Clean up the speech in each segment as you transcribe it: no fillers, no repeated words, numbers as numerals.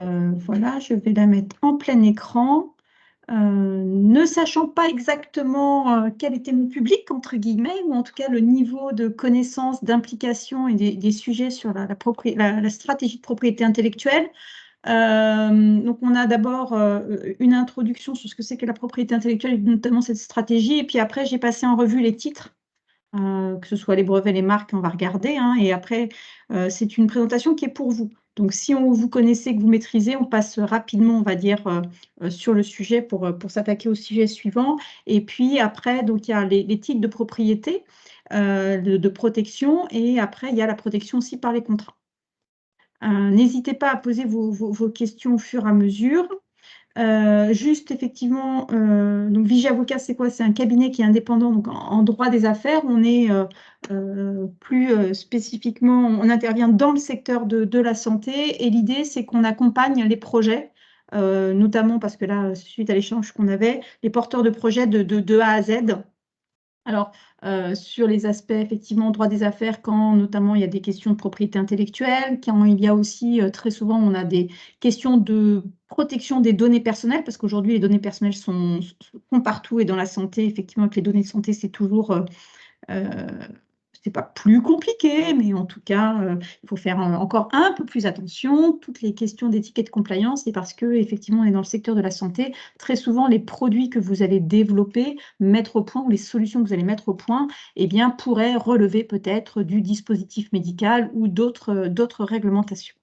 Voilà, je vais la mettre en plein écran. Ne sachant pas exactement quel était mon public, entre guillemets, ou en tout cas le niveau de connaissance, d'implication et des sujets sur la stratégie de propriété intellectuelle. Donc, on a d'abord une introduction sur ce que c'est que la propriété intellectuelle, notamment cette stratégie, et puis après, j'ai passé en revue les titres. Que ce soit les brevets, les marques, on va regarder, hein, et après, c'est une présentation qui est pour vous. Donc, si vous connaissez, que vous maîtrisez, on passe rapidement, on va dire, sur le sujet pour s'attaquer au sujet suivant. Et puis après, donc, il y a les titres de propriété, de protection, et après, il y a la protection aussi par les contrats. N'hésitez pas à poser vos questions au fur et à mesure. Juste effectivement, donc Vigie Avocat, c'est quoi? C'est un cabinet qui est indépendant donc en droit des affaires. On est plus spécifiquement, on intervient dans le secteur de la santé et l'idée c'est qu'on accompagne les projets, notamment parce que là, suite à l'échange qu'on avait, les porteurs de projets de A à Z. Alors, sur les aspects, effectivement, droit des affaires, quand notamment il y a des questions de propriété intellectuelle, quand il y a aussi, très souvent, on a des questions de protection des données personnelles, parce qu'aujourd'hui, les données personnelles sont partout et dans la santé, effectivement, avec les données de santé, c'est toujours c'est pas plus compliqué, mais en tout cas, il faut faire encore un peu plus attention. Toutes les questions d'éthique et de compliance, c'est parce que effectivement, on est dans le secteur de la santé. Très souvent, les produits que vous allez développer, mettre au point, ou les solutions que vous allez mettre au point, eh bien, pourraient relever peut-être du dispositif médical ou d'autres réglementations.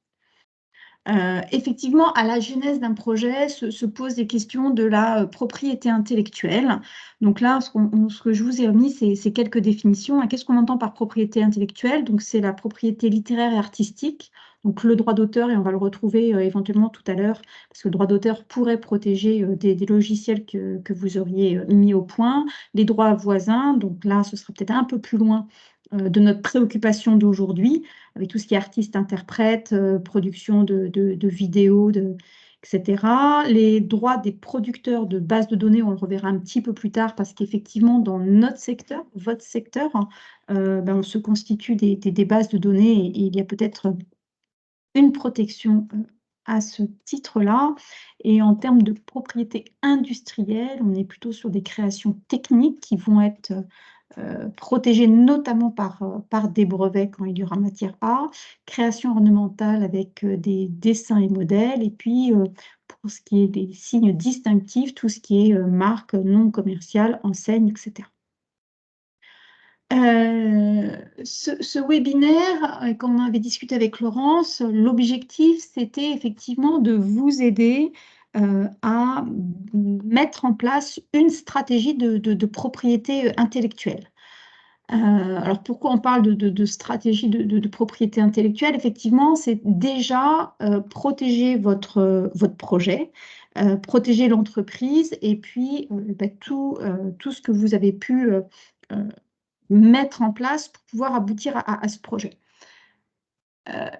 Effectivement, à la genèse d'un projet se posent des questions de la propriété intellectuelle. Donc là, ce que je vous ai remis, c'est quelques définitions. Qu'est-ce qu'on entend par propriété intellectuelle? Donc c'est la propriété littéraire et artistique, donc le droit d'auteur, et on va le retrouver éventuellement tout à l'heure, parce que le droit d'auteur pourrait protéger des logiciels que vous auriez mis au point. Les droits voisins, donc là, ce sera peut-être un peu plus loin de notre préoccupation d'aujourd'hui, avec tout ce qui est artiste, interprète, production de vidéos, etc. Les droits des producteurs de bases de données, on le reverra un petit peu plus tard, parce qu'effectivement, dans notre secteur, votre secteur, on se constitue des bases de données et il y a peut-être une protection à ce titre-là. Et en termes de propriété industrielle, on est plutôt sur des créations techniques qui vont être protégé notamment par des brevets quand il y aura matière A, création ornementale avec des dessins et modèles, et puis pour ce qui est des signes distinctifs, tout ce qui est marque non commerciale, enseigne, etc. Ce webinaire, quand on avait discuté avec Laurence, l'objectif, c'était effectivement de vous aider à mettre en place une stratégie de propriété intellectuelle. Alors, pourquoi on parle de stratégie de propriété intellectuelle? Effectivement, c'est déjà protéger votre projet, protéger l'entreprise et puis tout ce que vous avez pu mettre en place pour pouvoir aboutir à ce projet.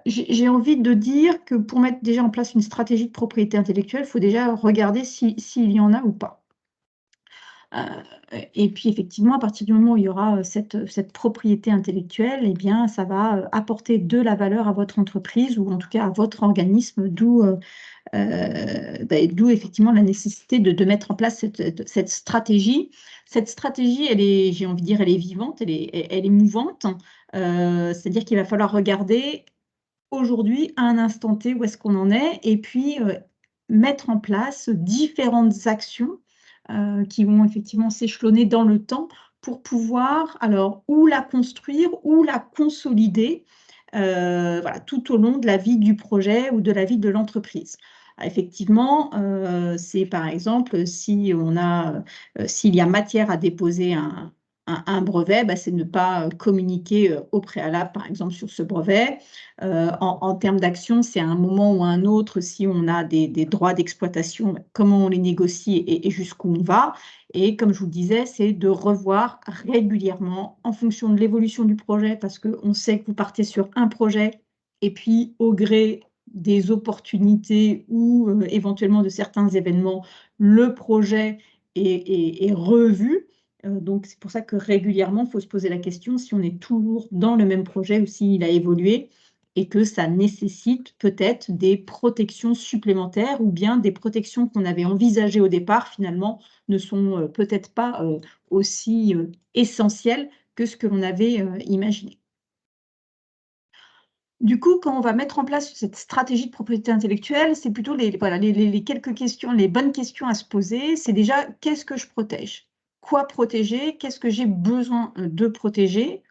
J'ai envie de dire que pour mettre déjà en place une stratégie de propriété intellectuelle, il faut déjà regarder s'il y en a ou pas. Et puis effectivement, à partir du moment où il y aura cette propriété intellectuelle, eh bien, ça va apporter de la valeur à votre entreprise ou en tout cas à votre organisme, d'où effectivement la nécessité de mettre en place cette stratégie. Cette stratégie, j'ai envie de dire, elle est vivante, elle est mouvante. C'est-à-dire qu'il va falloir regarder aujourd'hui, à un instant T, où est-ce qu'on en est, et puis mettre en place différentes actions qui vont effectivement s'échelonner dans le temps pour pouvoir, alors, ou la construire ou la consolider voilà, tout au long de la vie du projet ou de la vie de l'entreprise. Effectivement, c'est par exemple s'il y a matière à déposer un brevet, c'est ne pas communiquer au préalable, par exemple, sur ce brevet. En termes d'action, c'est à un moment ou à un autre, si on a des droits d'exploitation, comment on les négocie et jusqu'où on va. Et comme je vous le disais, c'est de revoir régulièrement en fonction de l'évolution du projet, parce qu'on sait que vous partez sur un projet et puis au gré des opportunités ou éventuellement de certains événements, le projet est revu. Donc, c'est pour ça que régulièrement, il faut se poser la question si on est toujours dans le même projet ou s'il a évolué. et que ça nécessite peut-être des protections supplémentaires ou bien des protections qu'on avait envisagées au départ, finalement, ne sont peut-être pas aussi essentielles que ce que l'on avait imaginé. Du coup, quand on va mettre en place cette stratégie de propriété intellectuelle, c'est plutôt voilà, les quelques questions, les bonnes questions à se poser. C'est déjà: qu'est-ce que je protège? Quoi protéger? Qu'est-ce que j'ai besoin de protéger?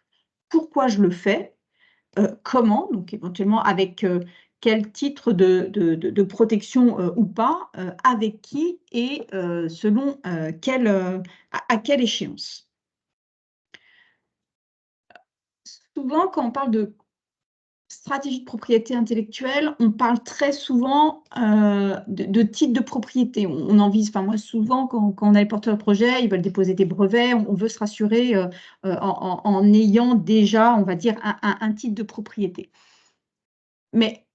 Pourquoi je le fais? Comment? Donc éventuellement avec quel titre de protection ou pas, avec qui et selon à quelle échéance? Souvent, quand on parle de stratégie de propriété intellectuelle, on parle très souvent, de titres de propriété. On en vise, enfin moi souvent quand on a les porteurs de projets, ils veulent déposer des brevets, on veut se rassurer, en ayant déjà, on va dire, un titre de propriété. Mais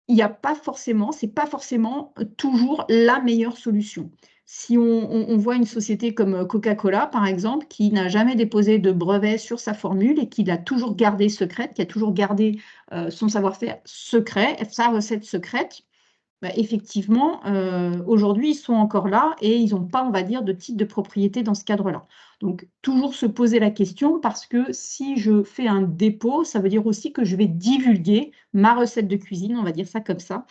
il y a pas forcément c'est pas forcément, toujours la meilleure solution. Si on voit une société comme, Coca-Cola, par exemple, qui n'a jamais déposé de brevet sur sa formule et qui l'a toujours gardée secrète, qui a toujours gardé, son savoir-faire secret, sa recette secrète. Bah, effectivement, aujourd'hui, ils sont encore là et ils n'ont pas, on va dire, de titre de propriété dans ce cadre-là. Donc toujours se poser la question parce que si je fais un dépôt, ça veut dire aussi que je vais divulguer ma recette de cuisine, on va dire ça comme ça,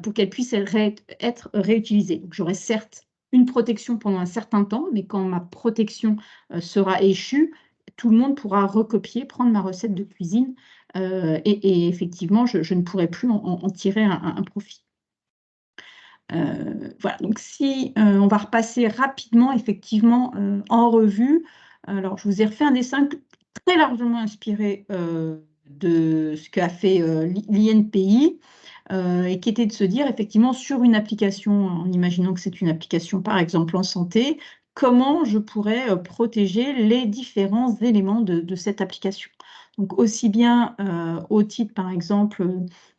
pour qu'elle puisse être réutilisée. Donc j'aurai certes une protection pendant un certain temps, mais quand ma protection, sera échue, tout le monde pourra recopier, prendre ma recette de cuisine, et effectivement, je ne pourrai plus en tirer un profit. Voilà, donc si, on va repasser rapidement effectivement, en revue. Alors je vous ai refait un dessin très largement inspiré, de ce qu'a fait, l'INPI, et qui était de se dire effectivement sur une application, en imaginant que c'est une application par exemple en santé, comment je pourrais, protéger les différents éléments de cette application? Donc aussi bien, au titre par exemple,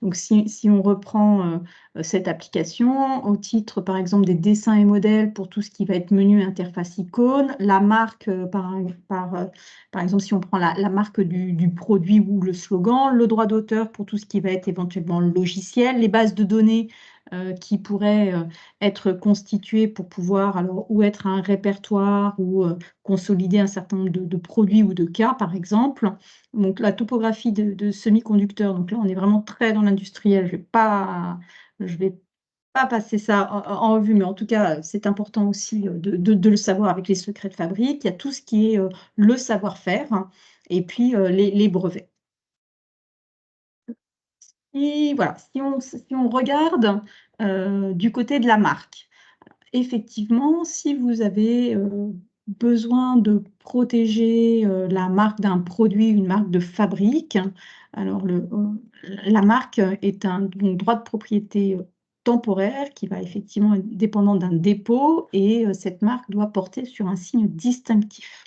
donc si on reprend, cette application, au titre par exemple des dessins et modèles pour tout ce qui va être menu, interface, icône, la marque, par exemple si on prend la marque du produit ou le slogan, le droit d'auteur pour tout ce qui va être éventuellement le logiciel, les bases de données, qui pourraient, être constituées pour pouvoir alors ou être un répertoire ou, consolider un certain nombre de produits ou de cas par exemple. Donc la topographie de semi-conducteurs, donc là on est vraiment très dans l'industriel, je vais pas passer ça en revue, mais en tout cas, c'est important aussi, de le savoir avec les secrets de fabrique. Il y a tout ce qui est, le savoir-faire, hein, et puis, les brevets. Et voilà, si on regarde, du côté de la marque, effectivement, si vous avez, besoin de protéger, la marque d'un produit, une marque de fabrique, alors la marque est un donc droit de propriété, temporaire qui va effectivement être dépendant d'un dépôt et cette marque doit porter sur un signe distinctif.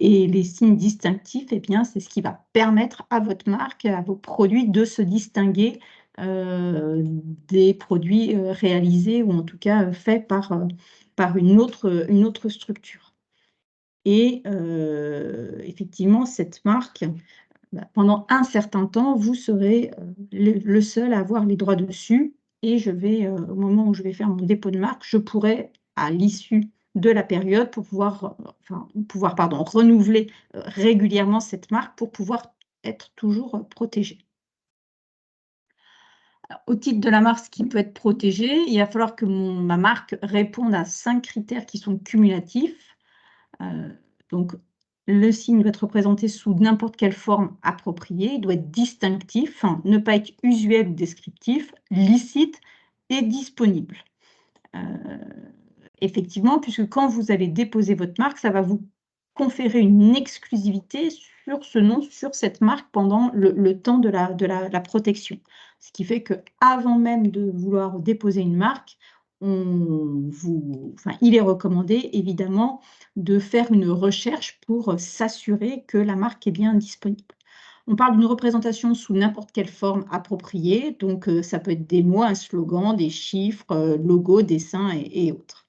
Et les signes distinctifs, eh bien, c'est ce qui va permettre à votre marque, à vos produits de se distinguer, des produits, réalisés ou en tout cas, faits par une autre structure. Et effectivement, cette marque, bah, pendant un certain temps, vous serez, le seul à avoir les droits dessus et je vais, au moment où je vais faire mon dépôt de marque, je pourrai, à l'issue de la période, pour pouvoir, pardon, renouveler, régulièrement cette marque pour pouvoir être toujours, protégée. Au titre de la marque, ce qui peut être protégé, il va falloir que ma marque réponde à 5 critères qui sont cumulatifs. Donc le signe doit être représenté sous n'importe quelle forme appropriée, il doit être distinctif, hein, ne pas être usuel ou descriptif, licite et disponible. Heu, Effectivement, puisque quand vous allez déposer votre marque, ça va vous conférer une exclusivité sur ce nom, sur cette marque pendant le temps de la protection. Ce qui fait qu'avant même de vouloir déposer une marque, il est recommandé évidemment de faire une recherche pour s'assurer que la marque est bien disponible. On parle d'une représentation sous n'importe quelle forme appropriée, donc ça peut être des mots, un slogan, des chiffres, logos, dessins et autres.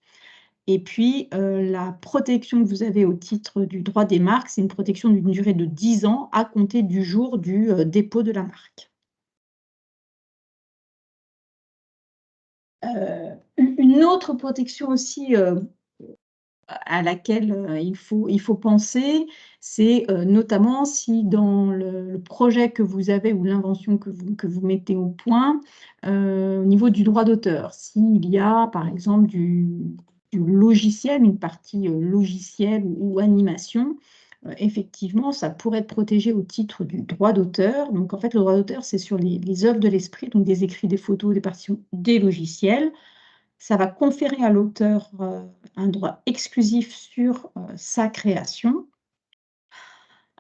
Et puis, la protection que vous avez au titre du droit des marques, c'est une protection d'une durée de 10 ans à compter du jour du, dépôt de la marque. Une autre protection aussi, à laquelle, il faut penser, c'est, notamment si dans le projet que vous avez ou l'invention que vous mettez au point, au niveau du droit d'auteur, s'il y a par exemple du logiciel, une partie, logiciel ou animation, effectivement, ça pourrait être protégé au titre du droit d'auteur. Donc en fait, le droit d'auteur, c'est sur les œuvres de l'esprit, donc des écrits, des photos, des partitions, des logiciels. Ça va conférer à l'auteur, un droit exclusif sur, sa création.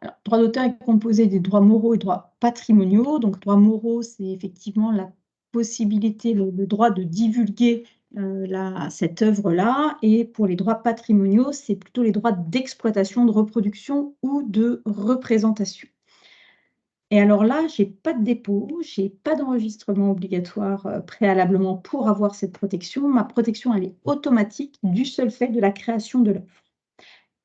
Alors, le droit d'auteur est composé des droits moraux et droits patrimoniaux. Donc, droits moraux, c'est effectivement la possibilité, le droit de divulguer, cette œuvre-là, et pour les droits patrimoniaux, c'est plutôt les droits d'exploitation, de reproduction ou de représentation. Et alors là, j'ai pas de dépôt, j'ai pas d'enregistrement obligatoire, préalablement pour avoir cette protection. Ma protection, elle est automatique du seul fait de la création de l'œuvre.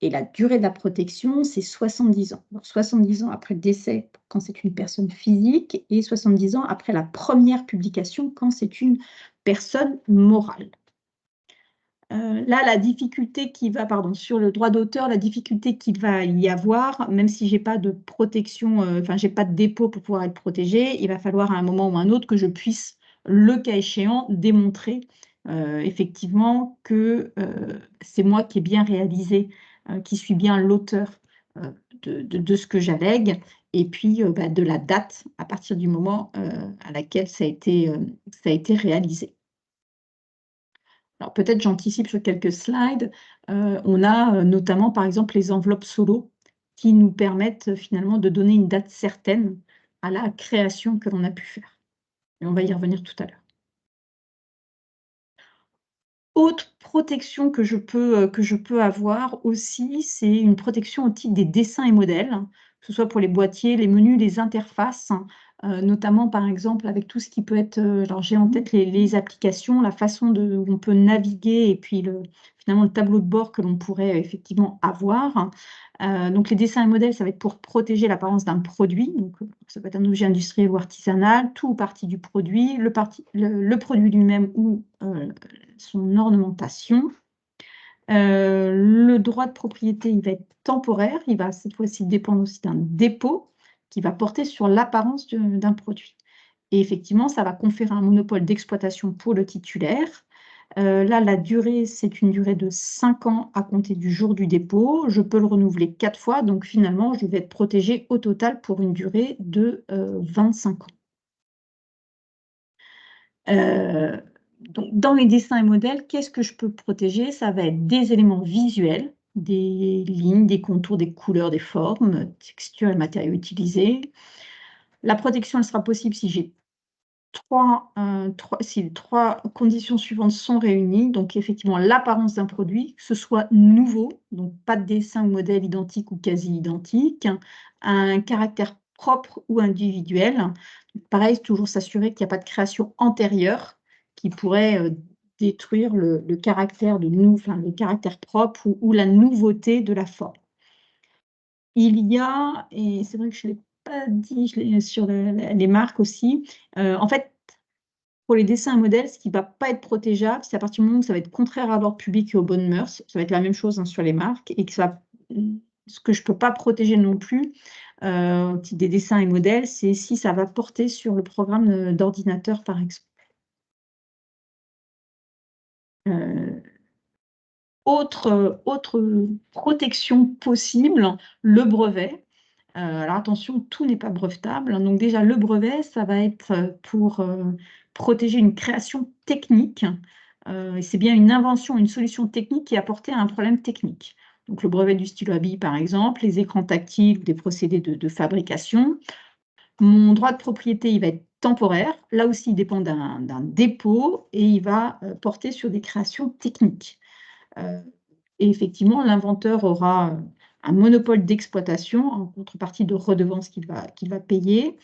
Et la durée de la protection, c'est 70 ans. Alors 70 ans après le décès quand c'est une personne physique et 70 ans après la première publication quand c'est une personne morale. Là, la difficulté qui va pardon, sur le droit d'auteur, la difficulté qu'il va y avoir, même si j'ai pas de protection, enfin, j'ai pas de dépôt pour pouvoir être protégée, il va falloir à un moment ou un autre que je puisse, le cas échéant, démontrer, effectivement que, c'est moi qui ai bien réalisé, qui suis bien l'auteur, de ce que j'allègue et puis, bah, de la date à partir du moment, à laquelle ça a été réalisé. Alors peut-être j'anticipe sur quelques slides. On a, notamment par exemple les enveloppes solo qui nous permettent, finalement de donner une date certaine à la création que l'on a pu faire et on va y revenir tout à l'heure. Autre protection que je peux avoir aussi, c'est une protection au titre des dessins et modèles, que ce soit pour les boîtiers, les menus, les interfaces, notamment par exemple avec tout ce qui peut être, alors j'ai en tête les applications, la façon où on peut naviguer et puis finalement le tableau de bord que l'on pourrait effectivement avoir. Donc les dessins et modèles, ça va être pour protéger l'apparence d'un produit, donc ça peut être un objet industriel ou artisanal, tout ou partie du produit, le produit lui-même ou son ornementation. Le droit de propriété, il va être temporaire, il va cette fois-ci dépendre aussi d'un dépôt qui va porter sur l'apparence d'un produit. Et effectivement, ça va conférer un monopole d'exploitation pour le titulaire. Là, la durée, c'est une durée de 5 ans à compter du jour du dépôt. Je peux le renouveler 4 fois, donc finalement, je vais être protégée au total pour une durée de 25 ans. Donc dans les dessins et modèles, qu'est-ce que je peux protéger? Ça va être des éléments visuels, des lignes, des contours, des couleurs, des formes, textures et matériaux utilisés. La protection, elle sera possible si j'ai si les 3 conditions suivantes sont réunies, donc effectivement l'apparence d'un produit, que ce soit nouveau, donc pas de dessin ou modèle identique ou quasi identique, un caractère propre ou individuel. Pareil, toujours s'assurer qu'il n'y a pas de création antérieure qui pourrait, détruire le caractère enfin le caractère propre ou la nouveauté de la forme. Il y a et c'est vrai que je ne l'ai pas dit, je l'ai sur les marques aussi, en fait pour les dessins à modèles, ce qui ne va pas être protégeable, c'est à partir du moment où ça va être contraire à l'ordre public et aux bonnes mœurs. Ça va être la même chose, hein, sur les marques et que ce que je ne peux pas protéger non plus, au titre des dessins et modèles, c'est si ça va porter sur le programme, d'ordinateur, par exemple. Heu, autre protection possible, le brevet. Alors attention, tout n'est pas brevetable, hein. Donc déjà le brevet, ça va être, pour, protéger une création technique, et c'est bien une invention, une solution technique qui est apportée à un problème technique. Donc le brevet du stylo à billes par exemple, les écrans tactiles ou des procédés de fabrication. Mon droit de propriété, il va être temporaire. Là aussi, il dépend d'un dépôt et il va, porter sur des créations techniques. Heu et effectivement, l'inventeur aura, un monopole d'exploitation en contrepartie de redevances qu'il va payer,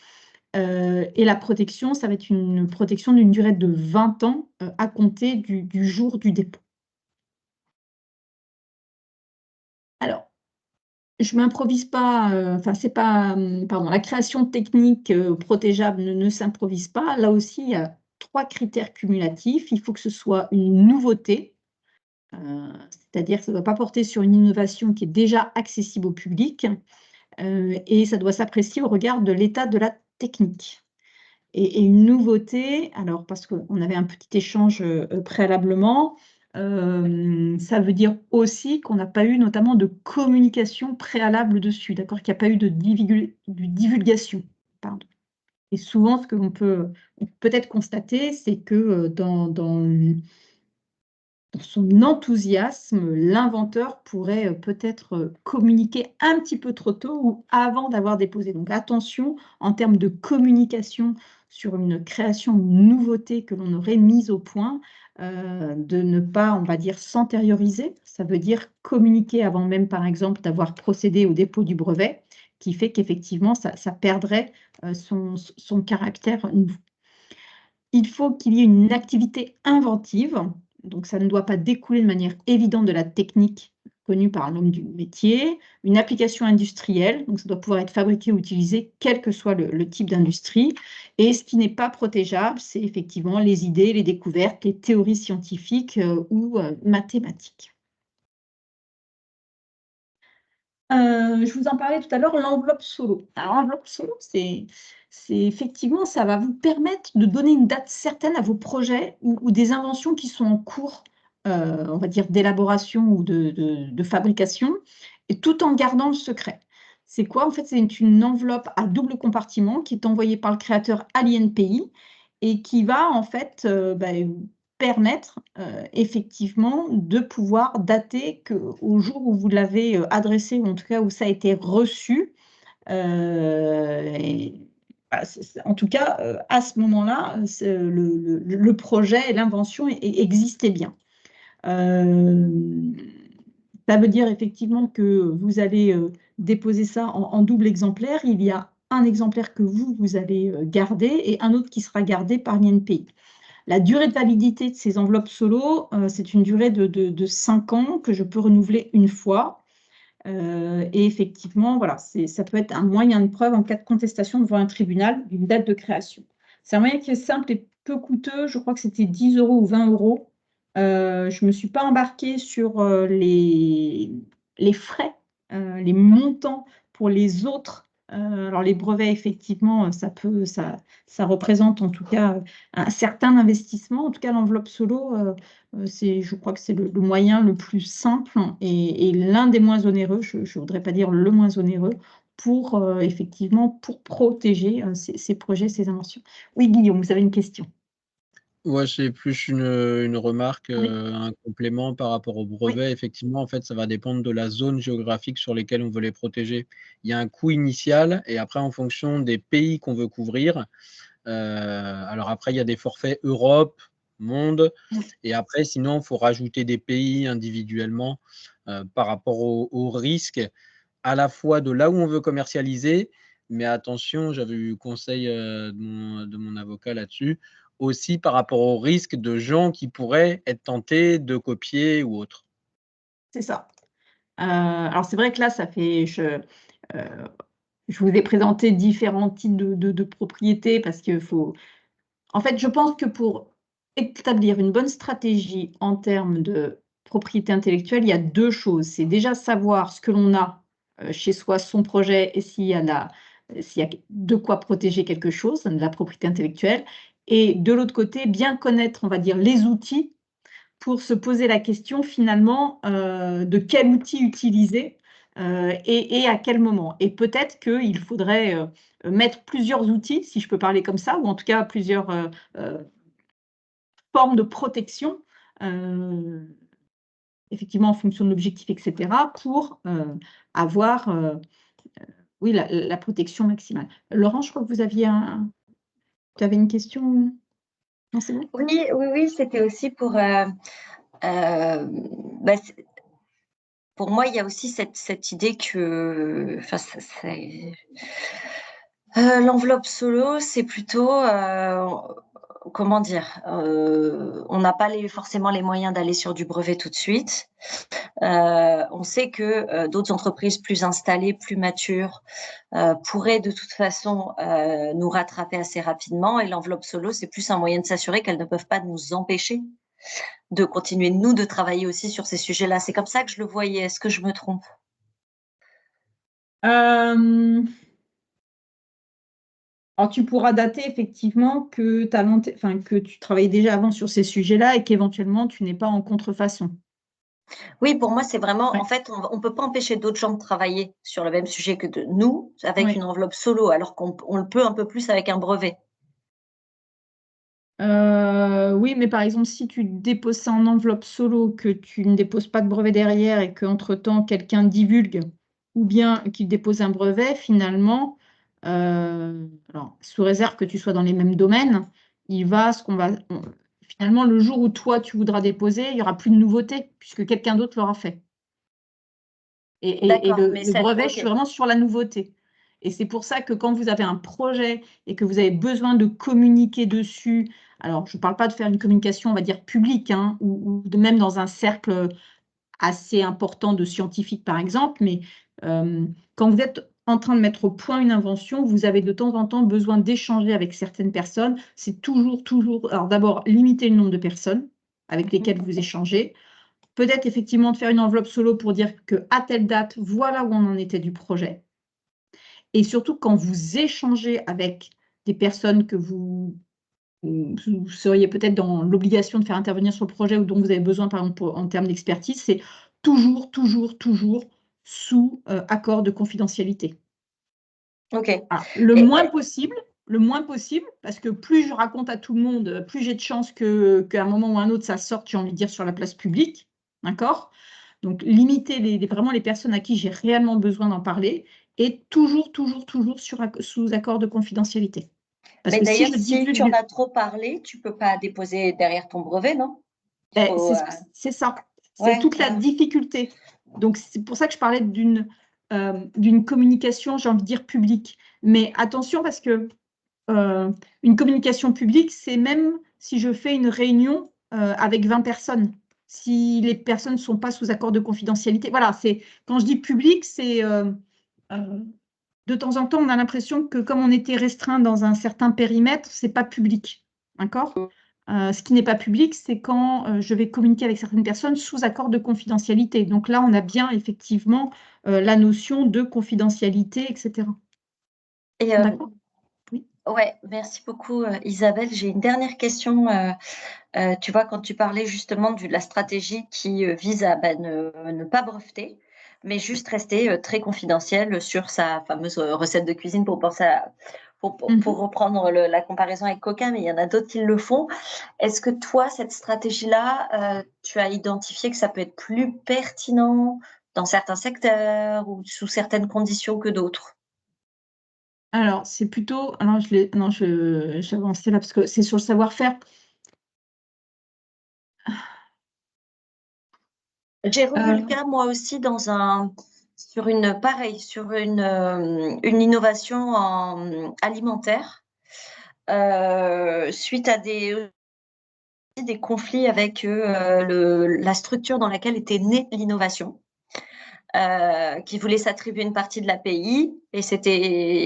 et la protection, ça va être une protection d'une durée de 20 ans, à compter du jour du dépôt. Alors, je m'improvise pas, enfin, c'est pas, pardon, la création technique protégeable ne s'improvise pas. Là aussi, il y a 3 critères cumulatifs. Il faut que ce soit une nouveauté, c'est-à-dire que ça ne doit pas porter sur une innovation qui est déjà accessible au public, et ça doit s'apprécier au regard de l'état de la technique. Et une nouveauté, alors parce qu'on avait un petit échange, préalablement, ça veut dire aussi qu'on n'a pas eu notamment de communication préalable dessus, d'accord? Qu'il n'y a pas eu de divulgation, pardon. Et souvent ce que l'on peut peut-être constater, c'est que, dans son enthousiasme, l'inventeur pourrait, peut-être, communiquer un petit peu trop tôt ou avant d'avoir déposé. Donc attention, en termes de communication sur une création, une nouveauté que l'on aurait mise au point, de ne pas, on va dire, s'antérioriser. Ça veut dire communiquer avant même, par exemple, d'avoir procédé au dépôt du brevet, qui fait qu'effectivement ça perdrait, son caractère nouveau. Il faut qu'il y ait une activité inventive, donc ça ne doit pas découler de manière évidente de la technique connue par l'homme du métier. Une application industrielle, donc ça doit pouvoir être fabriqué ou utilisé quel que soit le type d'industrie. Et ce qui n'est pas protégeable, c'est effectivement les idées, les découvertes, les théories scientifiques ou mathématiques. Je vous en parlais tout à l'heure, l'enveloppe solo. Alors l'enveloppe solo, c'est effectivement, ça va vous permettre de donner une date certaine à vos projets ou des inventions qui sont en cours, on va dire d'élaboration ou de fabrication, et tout en gardant le secret. C'est quoi? En fait, c'est une enveloppe à double compartiment qui est envoyée par le créateur à l'INPI et qui va en fait, permettre, effectivement de pouvoir dater qu'au jour où vous l'avez, adressé ou en tout cas où ça a été reçu, et bah, c'est en tout cas, à ce moment-là, c'est le projet et l'invention existaient bien. Hem, Ça veut dire effectivement que vous allez, déposer ça en double exemplaire. Il y a un exemplaire que vous allez, garder et un autre qui sera gardé par l'INPI. La durée de validité de ces enveloppes solo, c'est une durée de 5 ans que je peux renouveler une fois. Et effectivement, voilà, ça peut être un moyen de preuve en cas de contestation devant un tribunal d'une date de création. C'est un moyen qui est simple et peu coûteux. Je crois que c'était 10 € ou 20 €. Je ne me suis pas embarquée sur, les frais, les montants pour les autres. Alors les brevets, effectivement, ça représente en tout cas, un certain investissement. En tout cas, l'enveloppe solo, je crois que c'est le moyen le plus simple et l'un des moins onéreux, je ne voudrais pas dire le moins onéreux, pour, effectivement, pour protéger, ces projets, ces inventions. Oui, Guillaume, vous avez une question? Ouais, c'est plus une remarque, Oui, un complément par rapport au oui, brevet. Effectivement, en fait, ça va dépendre de la zone géographique sur lesquelles on veut les protéger. Il y a un coût initial et après en fonction des pays qu'on veut couvrir, alors après il y a des forfaits Europe, monde oui, et après sinon il faut rajouter des pays individuellement, par rapport au risque à la fois de là où on veut commercialiser, mais attention, j'avais eu conseil, de mon avocat là-dessus, aussi par rapport au risque de gens qui pourraient être tentés de copier ou autre. c'est ça. Alors c'est vrai que là, je vous ai présenté différents types de propriétés parce qu'il faut en fait, je pense que pour établir une bonne stratégie en termes de propriété intellectuelle, il y a 2 choses. C'est déjà savoir ce que l'on a, chez soi, son projet et s'il y a de quoi protéger quelque chose, de la propriété intellectuelle et de l'autre côté, bien connaître, on va dire, les outils pour se poser la question finalement, de quel outil utiliser, et à quel moment. Et peut-être qu'il faudrait, mettre plusieurs outils, si je peux parler comme ça, ou en tout cas plusieurs, formes de protection, heu, effectivement en fonction de l'objectif et cetera pour, avoir, oui la protection maximale. Laurent, je crois que tu avais une question? Non, c'est bon? Oui, oui, oui, c'était aussi pour, bah, pour moi, il y a aussi cette idée que enfin, l'enveloppe solo, c'est plutôt, comment dire, on n'a pas forcément les moyens d'aller sur du brevet tout de suite. On sait que d'autres entreprises plus installées, plus matures, pourraient de toute façon nous rattraper assez rapidement. Et l'enveloppe solo, c'est plus un moyen de s'assurer qu'elles ne peuvent pas nous empêcher de continuer, nous, de travailler aussi sur ces sujets-là. C'est comme ça que je le voyais. Est-ce que je me trompe? Alors, tu pourras dater effectivement que tu travaillais déjà avant sur ces sujets-là et qu'éventuellement, tu n'es pas en contrefaçon. Oui, pour moi, c'est vraiment, Ouais. en fait, on ne peut pas empêcher d'autres gens de travailler sur le même sujet que de nous, avec Ouais. une enveloppe solo, alors qu'on le peut un peu plus avec un brevet. Oui, mais par exemple, si tu déposes ça en enveloppe solo, que tu ne déposes pas de brevet derrière et qu'entre-temps, quelqu'un divulgue ou bien qu'il dépose un brevet, finalement, alors, sous réserve que tu sois dans les mêmes domaines, finalement, le jour où toi, tu voudras déposer, il n'y aura plus de nouveauté puisque quelqu'un d'autre l'aura fait. Et D'accord, le, mais le brevet, je ok. suis vraiment sur la nouveauté. Et c'est pour ça que quand vous avez un projet et que vous avez besoin de communiquer dessus, alors je ne parle pas de faire une communication, on va dire, publique, hein, ou de même dans un cercle assez important de scientifiques, par exemple, mais quand vous êtes en train de mettre au point une invention, vous avez de temps en temps besoin d'échanger avec certaines personnes. C'est toujours, alors d'abord, limiter le nombre de personnes avec lesquelles vous échangez. Peut-être effectivement de faire une enveloppe solo pour dire qu'à telle date, voilà où on en était du projet. Et surtout, quand vous échangez avec des personnes que vous seriez peut-être dans l'obligation de faire intervenir sur le projet ou dont vous avez besoin, par exemple, en termes d'expertise, c'est toujours sous accord de confidentialité. Ok. Alors, le moins possible, parce que plus je raconte à tout le monde, plus j'ai de chances qu'à un moment ou à un autre, ça sorte, j'ai envie de dire, sur la place publique. D'accord? Donc, limiter vraiment les personnes à qui j'ai réellement besoin d'en parler et toujours sous accord de confidentialité. Parce Mais que si d'ailleurs, je si tu en divulgue, as trop parlé, tu peux pas déposer derrière ton brevet, non? Faut, c'est ça, c'est ouais, toute la difficulté. Donc, c'est pour ça que je parlais d'une communication, j'ai envie de dire, publique. Mais attention, parce que une communication publique, c'est même si je fais une réunion avec 20 personnes, si les personnes ne sont pas sous accord de confidentialité. Voilà, quand je dis public, c'est de temps en temps, on a l'impression que comme on était restreint dans un certain périmètre, c'est pas public. D'accord? Ce qui n'est pas public, c'est quand je vais communiquer avec certaines personnes sous accord de confidentialité. Donc là, on a bien effectivement la notion de confidentialité, etc. Et D'accord? Oui. ouais, merci beaucoup, Isabelle. J'ai une dernière question. Tu vois, quand tu parlais justement de la stratégie qui vise à ne pas breveter, mais juste rester très confidentielle sur sa fameuse recette de cuisine pour penser pour reprendre la comparaison avec Coca, mais il y en a d'autres qui le font. Est-ce que toi, cette stratégie-là, tu as identifié que ça peut être plus pertinent dans certains secteurs ou sous certaines conditions que d'autres? Alors, c'est plutôt. Alors, j'ai avancé là parce que c'est sur le savoir-faire. J'ai revu le cas, moi aussi, sur une innovation alimentaire, suite à des conflits avec la structure dans laquelle était née l'innovation, qui voulait s'attribuer une partie de l'API, et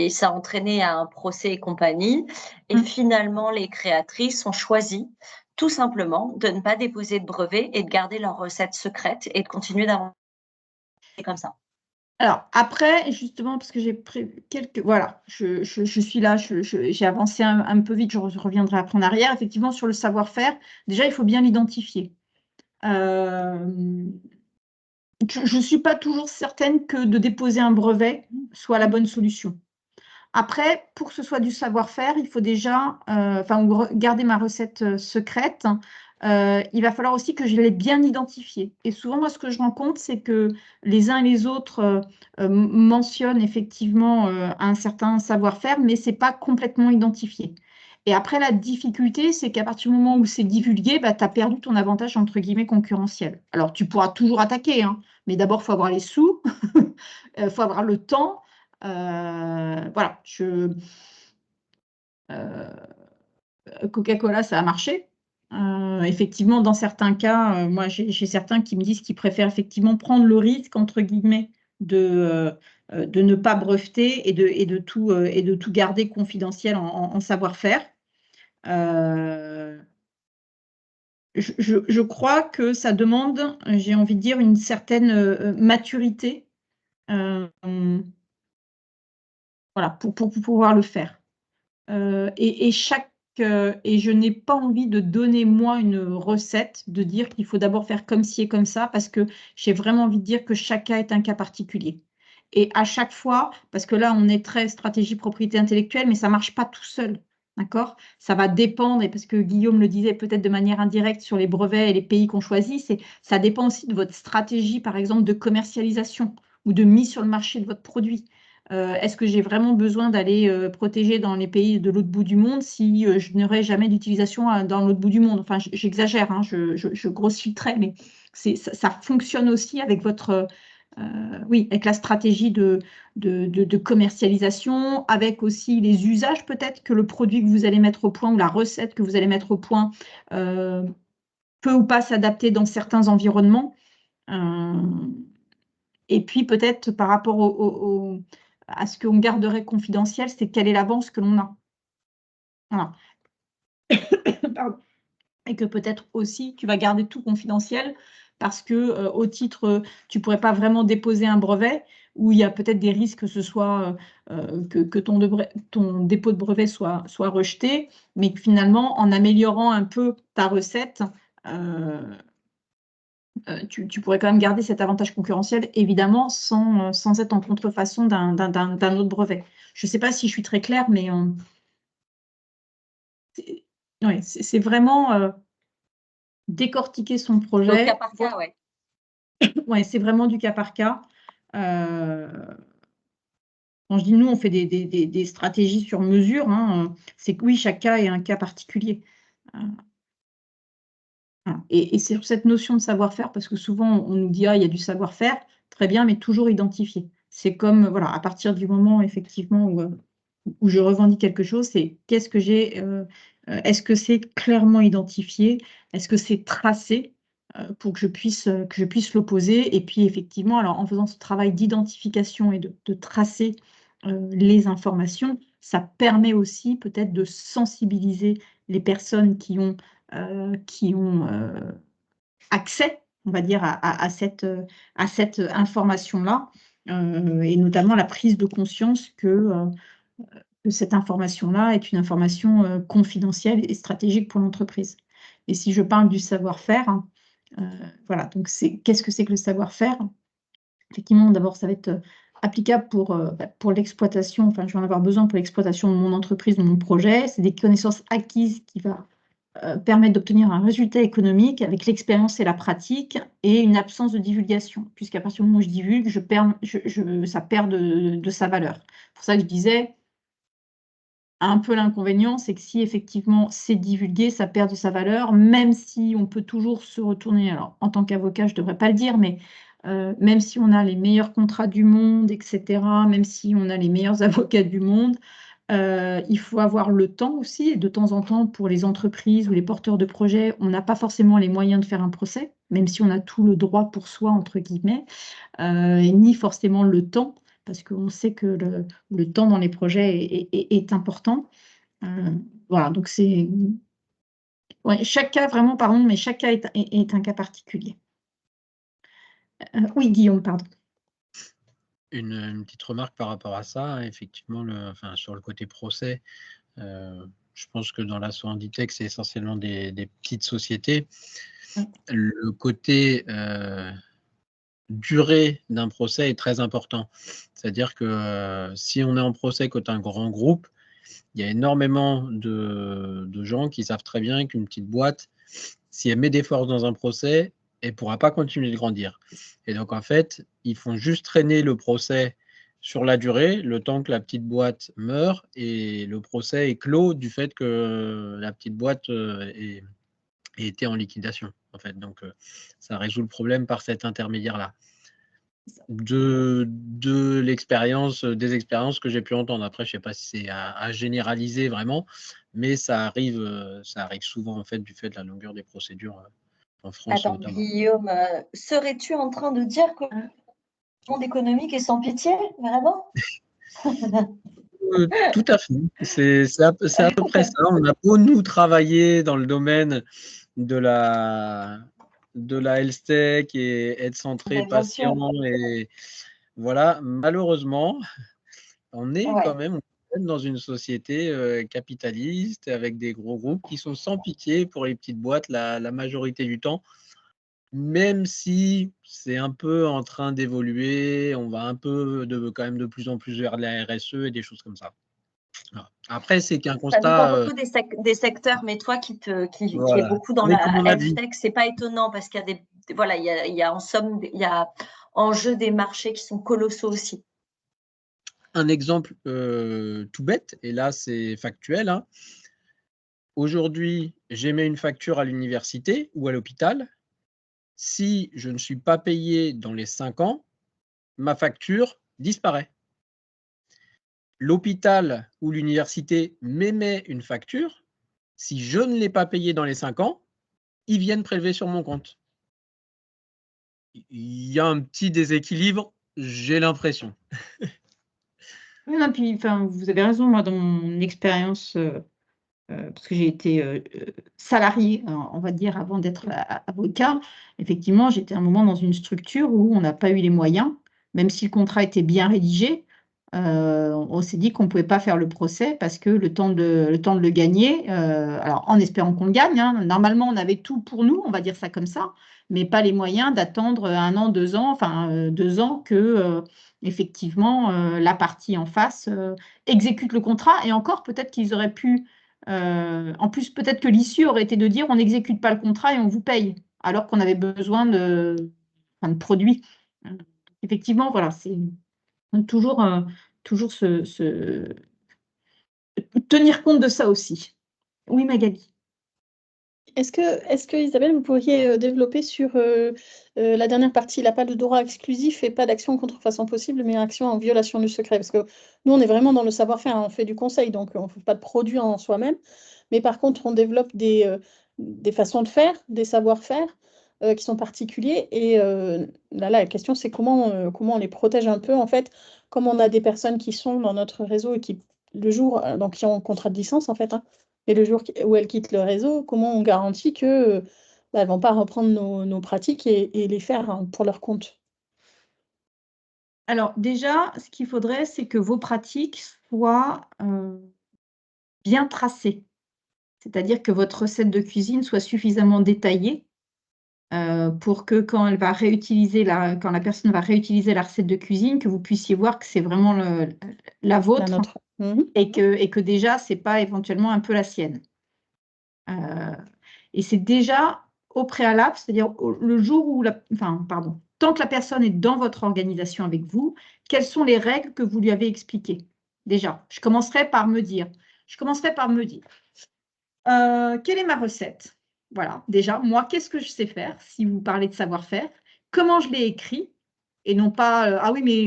ça a entraîné un procès et compagnie. Et finalement, les créatrices ont choisi tout simplement de ne pas déposer de brevet et de garder leur recette secrète et de continuer d'avancer comme ça. Alors, après, justement, parce que j'ai pris quelques. Voilà, je suis là, j'ai avancé un peu vite, je reviendrai après en arrière. Effectivement, sur le savoir-faire, déjà, il faut bien l'identifier. Je ne suis pas toujours certaine que de déposer un brevet soit la bonne solution. Après, pour que ce soit du savoir-faire, il faut déjà, garder ma recette secrète. Il va falloir aussi que je l'ai bien identifiée. Et souvent, moi, ce que je rencontre, c'est que les uns et les autres mentionnent effectivement un certain savoir-faire, mais ce n'est pas complètement identifié. Et après, la difficulté, c'est qu'à partir du moment où c'est divulgué, bah, tu as perdu ton avantage, entre guillemets, concurrentiel. Alors, tu pourras toujours attaquer, hein, mais d'abord, il faut avoir les sous, il faut avoir le temps. Voilà, Coca-Cola, ça a marché. Effectivement, dans certains cas, moi, j'ai certains qui me disent qu'ils préfèrent effectivement prendre le risque, entre guillemets, de ne pas breveter et de tout garder confidentiel en savoir-faire. Je crois que ça demande, j'ai envie de dire, une certaine maturité voilà, pour pouvoir le faire. Et je n'ai pas envie de donner, moi, une recette, de dire qu'il faut d'abord faire comme ci et comme ça, parce que j'ai vraiment envie de dire que chaque cas est un cas particulier. Et à chaque fois, parce que là, on est très stratégie propriété intellectuelle, mais ça ne marche pas tout seul. D'accord? Ça va dépendre, et parce que Guillaume le disait peut-être de manière indirecte sur les brevets et les pays qu'on choisit, ça dépend aussi de votre stratégie, par exemple, de commercialisation ou de mise sur le marché de votre produit. Est-ce que j'ai vraiment besoin d'aller protéger dans les pays de l'autre bout du monde si je n'aurai jamais d'utilisation dans l'autre bout du monde? Enfin, j'exagère, hein, je grossis le trait, mais ça fonctionne aussi avec votre, oui, avec la stratégie de commercialisation, avec aussi les usages peut-être que le produit que vous allez mettre au point ou la recette que vous allez mettre au point peut ou pas s'adapter dans certains environnements. Et puis peut-être par rapport à ce qu'on garderait confidentiel, c'est quelle est l'avance que l'on a. Voilà. Pardon. Et que peut-être aussi tu vas garder tout confidentiel parce que au titre, tu ne pourrais pas vraiment déposer un brevet où il y a peut-être des risques que ce soit que ton dépôt de brevet soit rejeté, mais que finalement, en améliorant un peu ta recette, tu pourrais quand même garder cet avantage concurrentiel, évidemment, sans être en contrefaçon d'un autre brevet. Je ne sais pas si je suis très claire, mais ouais, c'est vraiment décortiquer son projet. Au cas par cas, ouais. Ouais, c'est vraiment du cas par cas. Quand je dis nous, on fait des stratégies sur mesure, hein, c'est que oui, chaque cas est un cas particulier. Voilà. Et c'est sur cette notion de savoir-faire, parce que souvent on nous dit ah, il y a du savoir-faire, très bien, mais toujours identifié. C'est comme voilà, à partir du moment effectivement où je revendique quelque chose, c'est qu'est-ce que j'ai, est-ce que c'est clairement identifié, est-ce que c'est tracé pour que je puisse l'opposer. Et puis effectivement, alors en faisant ce travail d'identification et de tracer les informations, ça permet aussi peut-être de sensibiliser les personnes qui ont accès, on va dire, à cette information-là, et notamment la prise de conscience que cette information-là est une information confidentielle et stratégique pour l'entreprise. Et si je parle du savoir-faire, voilà, donc qu'est-ce que c'est que le savoir-faire? Effectivement, d'abord, ça va être applicable pour l'exploitation, enfin, je vais en avoir besoin pour l'exploitation de mon entreprise, de mon projet. C'est des connaissances acquises qui va permettre d'obtenir un résultat économique avec l'expérience et la pratique et une absence de divulgation, puisqu'à partir du moment où je divulgue, ça perd de sa valeur. C'est pour ça que je disais, un peu l'inconvénient, c'est que si effectivement c'est divulgué, ça perd de sa valeur, même si on peut toujours se retourner. Alors, en tant qu'avocat, je ne devrais pas le dire, mais même si on a les meilleurs contrats du monde, etc., même si on a les meilleurs avocats du monde, il faut avoir le temps aussi, et de temps en temps, pour les entreprises ou les porteurs de projets, on n'a pas forcément les moyens de faire un procès, même si on a tout le droit pour soi, entre guillemets, ni forcément le temps, parce qu'on sait que le temps dans les projets est important. Voilà, donc c'est... Ouais, chaque cas, vraiment, pardon, mais chaque cas est un cas particulier. Oui, Guillaume, pardon. Une petite remarque par rapport à ça, effectivement, sur le côté procès, je pense que dans l'assaut Inditex, c'est essentiellement des petites sociétés. Le côté durée d'un procès est très important. C'est-à-dire que si on est en procès contre un grand groupe, il y a énormément de gens qui savent très bien qu'une petite boîte, si elle met des forces dans un procès, elle ne pourra pas continuer de grandir. Et donc, en fait, ils font juste traîner le procès sur la durée, le temps que la petite boîte meurt, et le procès est clos du fait que la petite boîte ait été en liquidation, en fait. Donc, ça résout le problème par cet intermédiaire-là. Des expériences que j'ai pu entendre. Après, je ne sais pas si c'est à généraliser vraiment, mais ça arrive souvent en fait du fait de la longueur des procédures en France Attends, notamment. Guillaume, serais-tu en train de dire que le monde économique est sans pitié, vraiment? Tout à fait. C'est à peu près ça. On a beau nous travailler dans le domaine de la health tech et être centré Mais bien sûr, patient et voilà, malheureusement, on est quand ouais. même dans une société capitaliste avec des gros groupes qui sont sans pitié pour les petites boîtes la majorité du temps. Même si c'est un peu en train d'évoluer, on va un peu quand même de plus en plus vers la RSE et des choses comme ça. Voilà. Après, c'est qu'un Ça dépend constat, beaucoup des secteurs, mais toi qui est voilà, beaucoup dans mais la comme on a health dit, tech, c'est pas étonnant parce qu'il y a voilà, il y a en somme, il y a en jeu des marchés qui sont colossaux aussi. un exemple tout bête, et là c'est factuel, hein. Aujourd'hui, j'émets une facture à l'université ou à l'hôpital. Si je ne suis pas payé dans les 5 ans, ma facture disparaît. L'hôpital ou l'université m'émet une facture. Si je ne l'ai pas payé dans les 5 ans, ils viennent prélever sur mon compte. Il y a un petit déséquilibre, j'ai l'impression. Oui, non, puis, enfin, vous avez raison, moi, dans mon expérience, parce que j'ai été salariée, on va dire, avant d'être avocat. Effectivement, j'étais un moment dans une structure où on n'a pas eu les moyens, même si le contrat était bien rédigé. On s'est dit qu'on ne pouvait pas faire le procès parce que le temps de le gagner, alors en espérant qu'on le gagne, hein, normalement on avait tout pour nous, on va dire ça comme ça, mais pas les moyens d'attendre 1 an, 2 ans, enfin 2 ans que effectivement la partie en face exécute le contrat. Et encore, peut-être qu'ils auraient pu en plus, peut-être que l'issue aurait été de dire on n'exécute pas le contrat et on vous paye, alors qu'on avait besoin de produits. Effectivement, voilà, c'est toujours, toujours tenir compte de ça aussi. Oui, Magali. Est-ce que Isabelle, vous pourriez développer sur la dernière partie, il n'a pas de droit exclusif et pas d'action en contrefaçon possible, mais action en violation du secret. Parce que nous, on est vraiment dans le savoir-faire, hein, on fait du conseil, donc on ne fait pas de produit en soi-même. Mais par contre, on développe des façons de faire, des savoir-faire qui sont particuliers. Et là, la question, c'est comment on les protège un peu, en fait, comme on a des personnes qui sont dans notre réseau et qui, le jour, donc qui ont un contrat de licence, en fait, hein, et le jour où elles quittent le réseau, comment on garantit qu'elles ne vont pas reprendre nos pratiques et les faire hein, pour leur compte? Alors déjà, ce qu'il faudrait, c'est que vos pratiques soient bien tracées. C'est-à-dire que votre recette de cuisine soit suffisamment détaillée pour que quand la personne va réutiliser la recette de cuisine, que vous puissiez voir que c'est vraiment la La vôtre nôtre. Mhm. et que déjà, ce n'est pas éventuellement un peu la sienne. Et c'est déjà au préalable, c'est-à-dire le jour où tant que la personne est dans votre organisation avec vous, quelles sont les règles que vous lui avez expliquées? Déjà, je commencerai par me dire, quelle est ma recette? Voilà, déjà, moi, qu'est-ce que je sais faire? Si vous parlez de savoir-faire, comment je l'ai écrit? Et non pas, ah oui, mais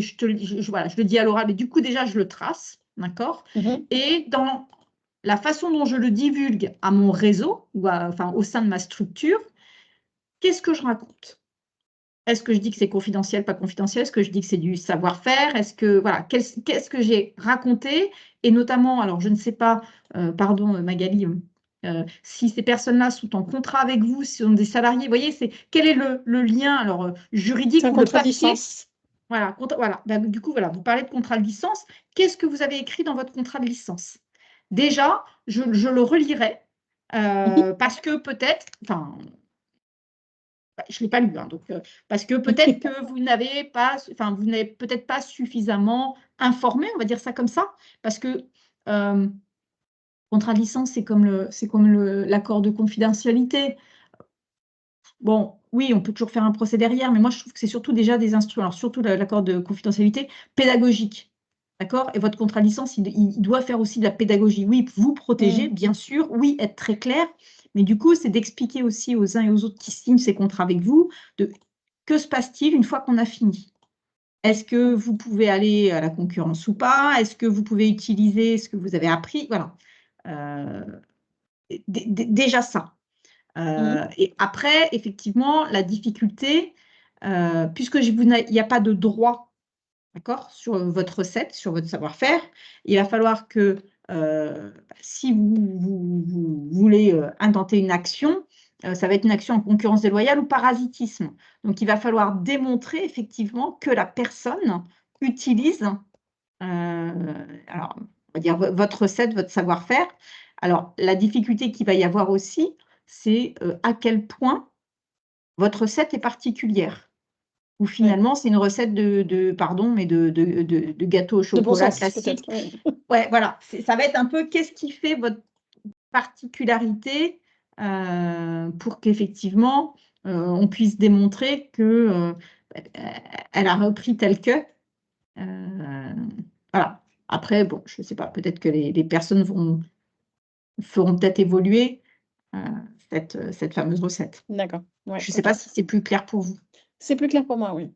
voilà, je le dis à l'oral, mais du coup, déjà, je le trace, d'accord? Mhm. Et dans la façon dont je le divulgue à mon réseau, ou au sein de ma structure, qu'est-ce que je raconte? Est-ce que je dis que c'est confidentiel, pas confidentiel? Est-ce que je dis que c'est du savoir-faire? Est-ce que, voilà, qu'est-ce que j'ai raconté? Et notamment, alors je ne sais pas, pardon Magali, si ces personnes-là sont en contrat avec vous, si sont des salariés, vous voyez, quel est le lien alors, C'est juridique un ou le contrat de papier? licence. Voilà, voilà. Ben, du coup, voilà, vous parlez de contrat de licence. Qu'est-ce que vous avez écrit dans votre contrat de licence? Déjà, je le relirai parce que peut-être, enfin, je ne l'ai pas lu, hein, donc, parce que peut-être que vous n'avez peut-être pas suffisamment informé, on va dire ça comme ça, parce que contrat de licence, c'est comme l'accord de confidentialité. Bon, oui, on peut toujours faire un procès derrière, mais moi, je trouve que c'est surtout déjà des instruments, alors surtout l'accord de confidentialité pédagogique. D'accord? Et votre contrat de licence, il doit faire aussi de la pédagogie. Oui, vous protéger, bien sûr. Oui, être très clair. Mais du coup, c'est d'expliquer aussi aux uns et aux autres qui signent ces contrats avec vous, que se passe-t-il une fois qu'on a fini? Est-ce que vous pouvez aller à la concurrence ou pas? Est-ce que vous pouvez utiliser ce que vous avez appris? Voilà. Déjà ça. Et après, effectivement, la difficulté, puisque il n'y a pas de droit, d'accord, sur votre recette, sur votre savoir-faire, il va falloir que si vous voulez intenter une action, ça va être une action en concurrence déloyale ou parasitisme. Donc, il va falloir démontrer effectivement que la personne utilise, alors, on va dire votre recette, votre savoir-faire. Alors, la difficulté qu'il va y avoir aussi, c'est à quel point votre recette est particulière. Ou finalement, c'est une recette pardon, mais de gâteau au De bon chocolat sens, classique. peut-être. Ouais, voilà, ça va être un peu qu'est-ce qui fait votre particularité pour qu'effectivement, on puisse démontrer que elle a repris tel que. Voilà. Après, bon, je ne sais pas, peut-être que les personnes feront peut-être évoluer cette fameuse recette. D'accord. Ouais, Je ne sais pas si c'est plus clair pour vous. c'est plus clair pour moi, oui.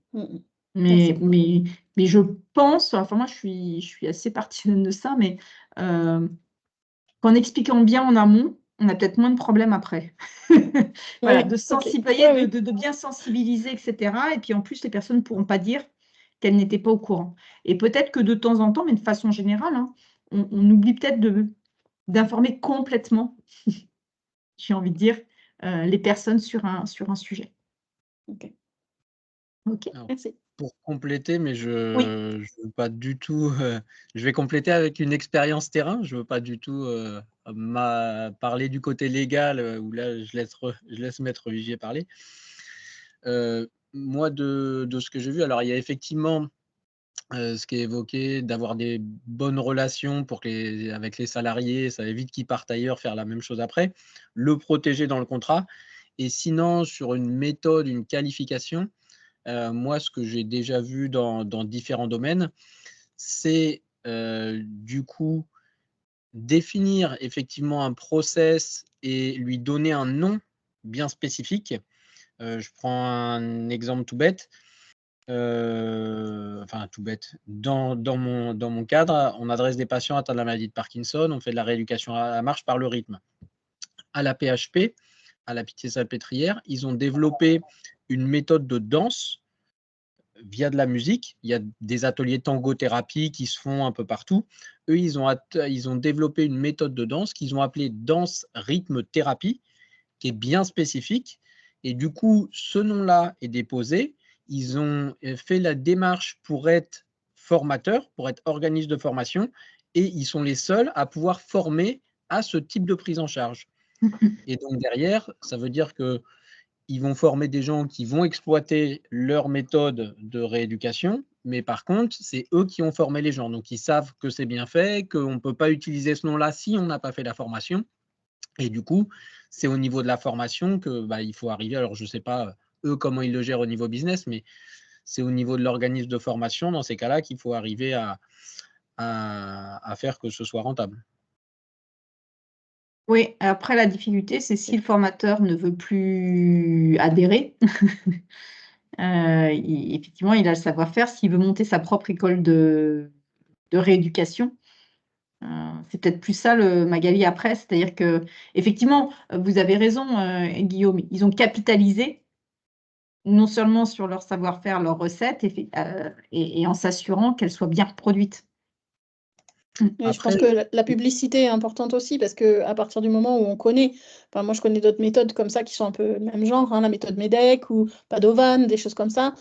Mais je pense, enfin moi je suis assez partisan de ça, mais qu'en expliquant bien en amont, on a peut-être moins de problèmes après. Voilà, de sensibiliser, de bien sensibiliser, etc. Et puis en plus, les personnes ne pourront pas dire qu'elles n'étaient pas au courant. Et peut-être que de temps en temps, mais de façon générale, hein, on oublie peut-être d'informer complètement, j'ai envie de dire, les personnes sur un sujet. Ok. Alors, Merci. Pour compléter, mais je Oui. veux pas du tout. Je vais compléter avec une expérience terrain. Je veux pas du tout parler du côté légal où là je laisse Maître Vigier parler. Moi, de ce que j'ai vu, alors il y a effectivement ce qui est évoqué, d'avoir des bonnes relations avec les salariés, ça évite qu'ils partent ailleurs faire la même chose après, le protéger dans le contrat. Et sinon, sur une méthode, une qualification, moi, ce que j'ai déjà vu dans différents domaines, c'est du coup définir effectivement un process et lui donner un nom bien spécifique. Je prends un exemple tout bête. Enfin, tout bête. Dans mon cadre, on adresse des patients atteints de la maladie de Parkinson, on fait de la rééducation à la marche par le rythme. À la PHP, à la Pitié-Salpêtrière, ils ont développé une méthode de danse via de la musique. Il y a des ateliers tango-thérapie qui se font un peu partout. Eux, ils ont développé une méthode de danse qu'ils ont appelée danse rythme thérapie, qui est bien spécifique. Et du coup, ce nom-là est déposé. Ils ont fait la démarche pour être formateurs, pour être organisme de formation, et ils sont les seuls à pouvoir former à ce type de prise en charge. Et donc derrière, ça veut dire que ils vont former des gens qui vont exploiter leur méthode de rééducation, mais par contre, c'est eux qui ont formé les gens. Donc, ils savent que c'est bien fait, qu'on ne peut pas utiliser ce nom-là si on n'a pas fait la formation. Et du coup, c'est au niveau de la formation que il faut arriver. Alors, je ne sais pas, eux, comment ils le gèrent au niveau business, mais c'est au niveau de l'organisme de formation, dans ces cas-là, qu'il faut arriver à faire que ce soit rentable. Oui, après la difficulté, c'est si le formateur ne veut plus adhérer, effectivement, il a le savoir-faire. S'il veut monter sa propre école de rééducation, c'est peut-être plus ça, Magali, après. C'est-à-dire qu'effectivement, vous avez raison, Guillaume, ils ont capitalisé non seulement sur leur savoir-faire, leurs recettes, et en s'assurant qu'elles soient bien reproduites. Et je pense que la publicité est importante aussi parce qu'à partir du moment où on connaît, enfin moi je connais d'autres méthodes comme ça qui sont un peu le même genre, hein, la méthode MEDEC ou Padovan, des choses comme ça,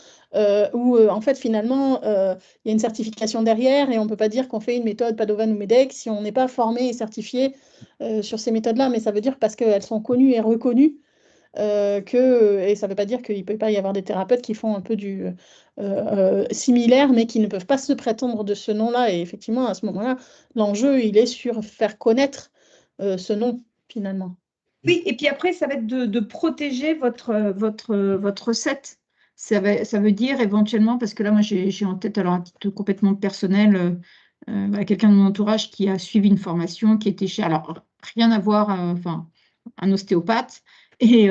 où en fait finalement il y a une certification derrière et on ne peut pas dire qu'on fait une méthode Padovan ou MEDEC si on n'est pas formé et certifié sur ces méthodes-là, mais ça veut dire parce qu'elles sont connues et reconnues. Et ça ne veut pas dire qu'il ne peut pas y avoir des thérapeutes qui font un peu du similaire, mais qui ne peuvent pas se prétendre de ce nom-là. Et effectivement, à ce moment-là, l'enjeu, il est sur faire connaître ce nom, finalement. Oui, et puis après, ça va être de protéger votre recette. Ça veut dire éventuellement, parce que là, moi, j'ai en tête, alors à titre complètement personnel, quelqu'un de mon entourage qui a suivi une formation, qui était chez, alors rien à voir, enfin, un ostéopathe, et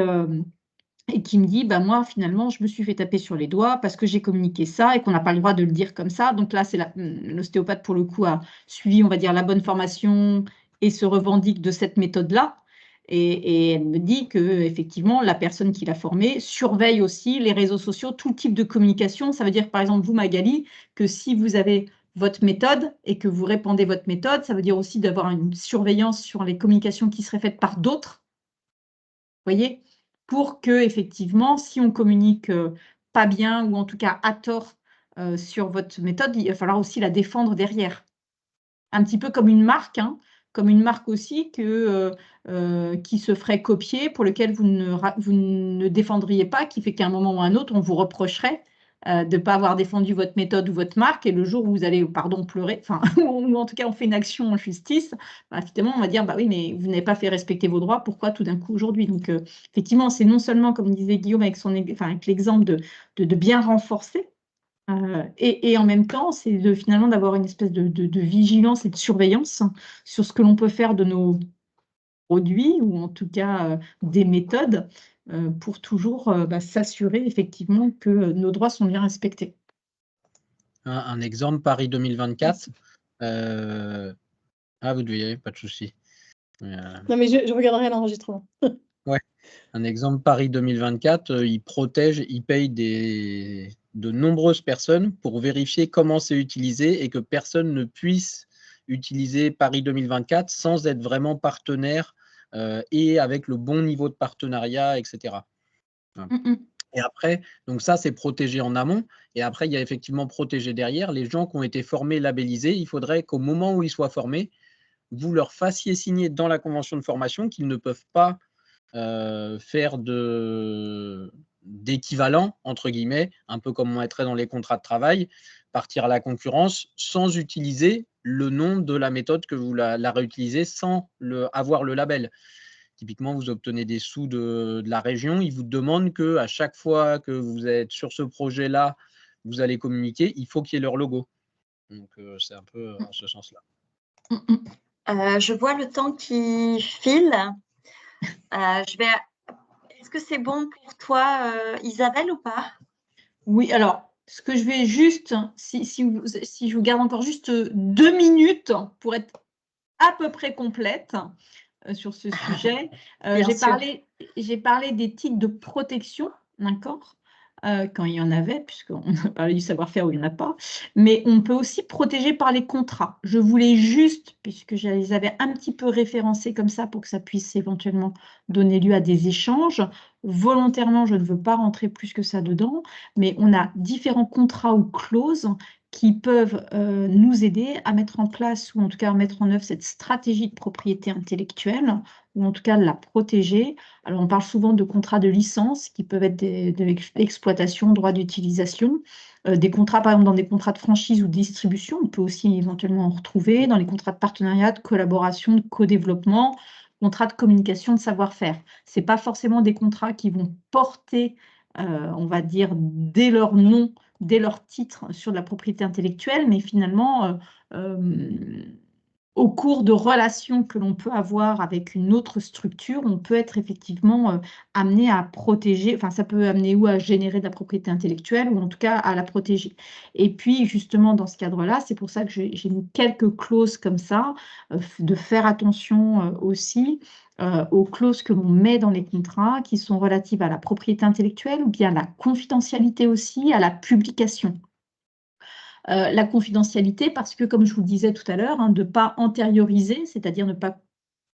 qui me dit, moi, finalement, je me suis fait taper sur les doigts parce que j'ai communiqué ça et qu'on n'a pas le droit de le dire comme ça. Donc là, c'est l'ostéopathe, pour le coup, a suivi, on va dire, la bonne formation et se revendique de cette méthode-là. Et elle me dit qu'effectivement, la personne qui l'a formée surveille aussi les réseaux sociaux, tout type de communication. Ça veut dire, par exemple, vous, Magali, que si vous avez votre méthode et que vous répandez votre méthode, ça veut dire aussi d'avoir une surveillance sur les communications qui seraient faites par d'autres, vous voyez, pour que, effectivement, si on communique pas bien ou en tout cas à tort sur votre méthode, il va falloir aussi la défendre derrière. Un petit peu comme une marque, hein, comme une marque aussi qui se ferait copier, pour lequel vous ne défendriez pas, qui fait qu'à un moment ou à un autre, on vous reprocherait de ne pas avoir défendu votre méthode ou votre marque, et le jour où vous allez, pardon, pleurer, enfin, ou en tout cas on fait une action en justice, bah, effectivement, on va dire, bah oui, mais vous n'avez pas fait respecter vos droits, pourquoi tout d'un coup aujourd'hui? Donc, effectivement, c'est non seulement, comme disait Guillaume avec l'exemple de bien renforcer, et en même temps, c'est finalement d'avoir une espèce de vigilance et de surveillance sur ce que l'on peut faire de nos produits, ou en tout cas des méthodes, pour toujours s'assurer effectivement que nos droits sont bien respectés. Un exemple, Paris 2024. Ah, vous devez y aller, pas de souci. Non, mais je regarderai l'enregistrement. Ouais, un exemple, Paris 2024, ils protègent, ils payent de nombreuses personnes pour vérifier comment c'est utilisé et que personne ne puisse utiliser Paris 2024 sans être vraiment partenaire et avec le bon niveau de partenariat, etc. Et après, donc ça, c'est protégé en amont. Et après, il y a effectivement protégé derrière. Les gens qui ont été formés, labellisés, il faudrait qu'au moment où ils soient formés, vous leur fassiez signer dans la convention de formation qu'ils ne peuvent pas faire d'équivalent, entre guillemets, un peu comme on mettrait dans les contrats de travail, partir à la concurrence sans utiliser le nom de la méthode que vous la réutilisez sans avoir le label. Typiquement, vous obtenez des sous de la région, ils vous demandent qu'à chaque fois que vous êtes sur ce projet-là, vous allez communiquer, il faut qu'il y ait leur logo. Donc, c'est un peu en ce sens-là. Je vois le temps qui file. Est-ce que c'est bon pour toi, Isabelle, ou pas? Oui, alors, ce que je vais juste, si je vous garde encore juste 2 minutes pour être à peu près complète sur ce sujet. J'ai parlé des titres de protection, d'accord, quand il y en avait, puisqu'on a parlé du savoir-faire où il n'y en a pas, mais on peut aussi protéger par les contrats. Je voulais juste, puisque je les avais un petit peu référencés comme ça pour que ça puisse éventuellement donner lieu à des échanges. Volontairement, je ne veux pas rentrer plus que ça dedans, mais on a différents contrats ou clauses qui peuvent nous aider à mettre en place, ou en tout cas à mettre en œuvre cette stratégie de propriété intellectuelle, ou en tout cas de la protéger. Alors on parle souvent de contrats de licence qui peuvent être de l'exploitation, droit d'utilisation, des contrats par exemple dans des contrats de franchise ou de distribution, on peut aussi éventuellement en retrouver, dans les contrats de partenariat, de collaboration, de co-développement, contrats de communication, de savoir-faire. Ce n'est pas forcément des contrats qui vont porter, on va dire, dès leur nom, dès leur titre sur de la propriété intellectuelle, mais finalement, au cours de relations que l'on peut avoir avec une autre structure, on peut être effectivement amené à protéger, enfin ça peut amener ou à générer de la propriété intellectuelle, ou en tout cas à la protéger. Et puis justement dans ce cadre-là, c'est pour ça que j'ai mis quelques clauses comme ça, de faire attention aussi aux clauses que l'on met dans les contrats qui sont relatives à la propriété intellectuelle, ou bien à la confidentialité aussi, à la publication. La confidentialité, parce que, comme je vous le disais tout à l'heure, de ne pas antérioriser, c'est-à-dire ne pas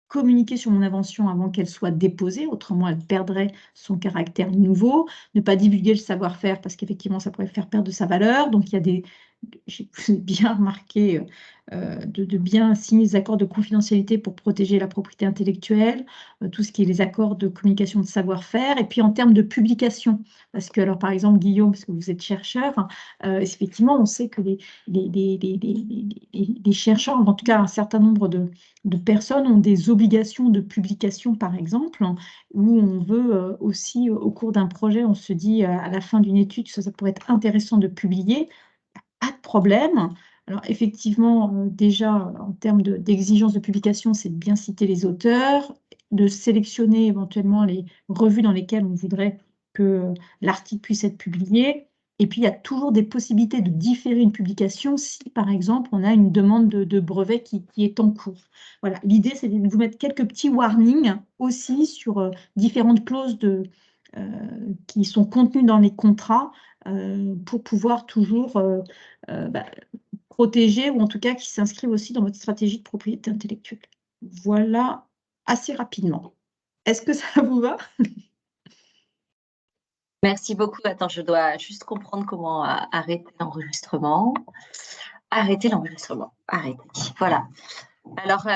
communiquer sur mon invention avant qu'elle soit déposée, autrement elle perdrait son caractère nouveau, ne pas divulguer le savoir-faire parce qu'effectivement ça pourrait faire perdre de sa valeur. Donc il y a des, j'ai bien remarqué, de bien signer des accords de confidentialité pour protéger la propriété intellectuelle, tout ce qui est les accords de communication de savoir-faire, et puis en termes de publication, parce que, alors par exemple Guillaume, parce que vous êtes chercheur, effectivement on sait que les chercheurs, en tout cas un certain nombre de personnes ont des obligations de publication, par exemple, où on veut aussi, au cours d'un projet, on se dit à la fin d'une étude, ça pourrait être intéressant de publier, pas de problème. Alors effectivement, déjà, en termes d'exigence de publication, c'est de bien citer les auteurs, de sélectionner éventuellement les revues dans lesquelles on voudrait que l'article puisse être publié, Et puis, il y a toujours des possibilités de différer une publication si, par exemple, on a une demande de brevet qui est en cours. Voilà, l'idée, c'est de vous mettre quelques petits warnings aussi sur différentes clauses qui sont contenues dans les contrats pour pouvoir toujours protéger, ou en tout cas qui s'inscrivent aussi dans votre stratégie de propriété intellectuelle. Voilà, assez rapidement. Est-ce que ça vous va? Merci beaucoup. Attends, je dois juste comprendre comment arrêter l'enregistrement. Arrêter l'enregistrement. Arrêter. Voilà. Alors,